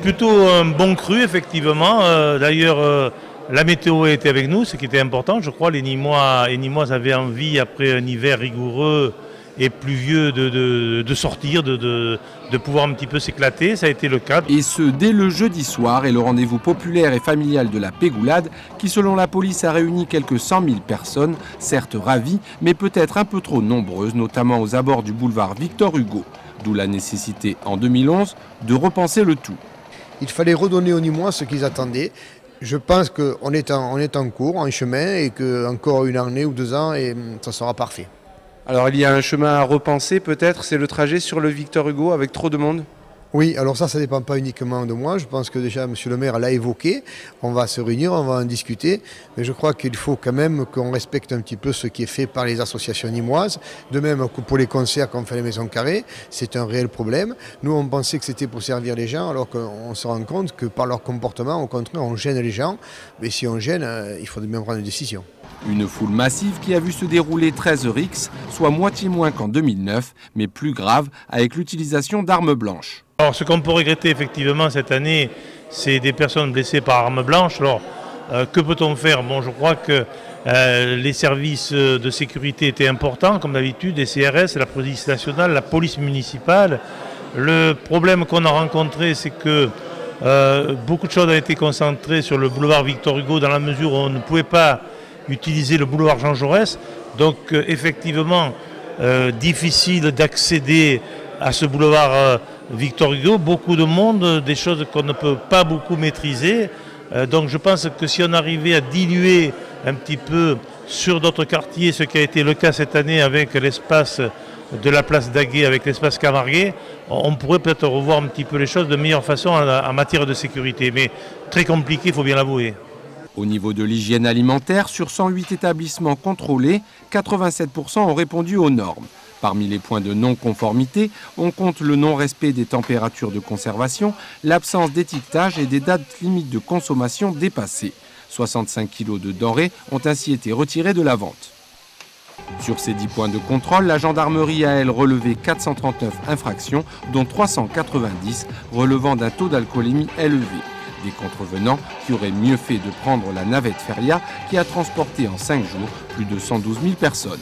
Plutôt un bon cru, effectivement. D'ailleurs, la météo a été avec nous, ce qui était important. Je crois les Nîmois avaient envie, après un hiver rigoureux et pluvieux, de sortir, de pouvoir un petit peu s'éclater. Ça a été le cas. Et ce, dès le jeudi soir, est le rendez-vous populaire et familial de la Pégoulade, qui selon la police a réuni quelques 100 000 personnes, certes ravies, mais peut-être un peu trop nombreuses, notamment aux abords du boulevard Victor Hugo. D'où la nécessité, en 2011, de repenser le tout. Il fallait redonner aux Nîmois ce qu'ils attendaient. Je pense qu'on est en cours, en chemin, et qu'encore une année ou 2 ans, et ça sera parfait. Alors il y a un chemin à repenser peut-être, c'est le trajet sur le Victor Hugo avec trop de monde? Oui, alors ça ne dépend pas uniquement de moi. Je pense que déjà M. le maire l'a évoqué. On va se réunir, on va en discuter. Mais je crois qu'il faut quand même qu'on respecte un petit peu ce qui est fait par les associations nîmoises. De même que pour les concerts qu'on fait à la Maison Carrée, c'est un réel problème. Nous, on pensait que c'était pour servir les gens, alors qu'on se rend compte que par leur comportement, au contraire, on gêne les gens. Mais si on gêne, il faut bien prendre une décision. Une foule massive qui a vu se dérouler 13 rixes, soit moitié moins qu'en 2009, mais plus grave avec l'utilisation d'armes blanches. Alors ce qu'on peut regretter effectivement cette année, c'est des personnes blessées par armes blanches. Alors que peut-on faire? Bon, je crois que les services de sécurité étaient importants, comme d'habitude, les CRS, la police nationale, la police municipale. Le problème qu'on a rencontré, c'est que beaucoup de choses ont été concentrées sur le boulevard Victor Hugo, dans la mesure où on ne pouvait pas utiliser le boulevard Jean Jaurès. Donc effectivement, difficile d'accéder à ce boulevard Victor Hugo. Beaucoup de monde, des choses qu'on ne peut pas beaucoup maîtriser. Donc je pense que si on arrivait à diluer un petit peu sur d'autres quartiers, ce qui a été le cas cette année avec l'espace de la place d'Aguet, avec l'espace Camarguais, on pourrait peut-être revoir un petit peu les choses de meilleure façon en matière de sécurité. Mais très compliqué, il faut bien l'avouer. Au niveau de l'hygiène alimentaire, sur 108 établissements contrôlés, 87% ont répondu aux normes. Parmi les points de non-conformité, on compte le non-respect des températures de conservation, l'absence d'étiquetage et des dates limites de consommation dépassées. 65 kg de denrées ont ainsi été retirés de la vente. Sur ces 10 points de contrôle, la gendarmerie a, elle, relevé 439 infractions, dont 390 relevant d'un taux d'alcoolémie élevé. Des contrevenants qui auraient mieux fait de prendre la navette Feria qui a transporté en 5 jours plus de 112 000 personnes.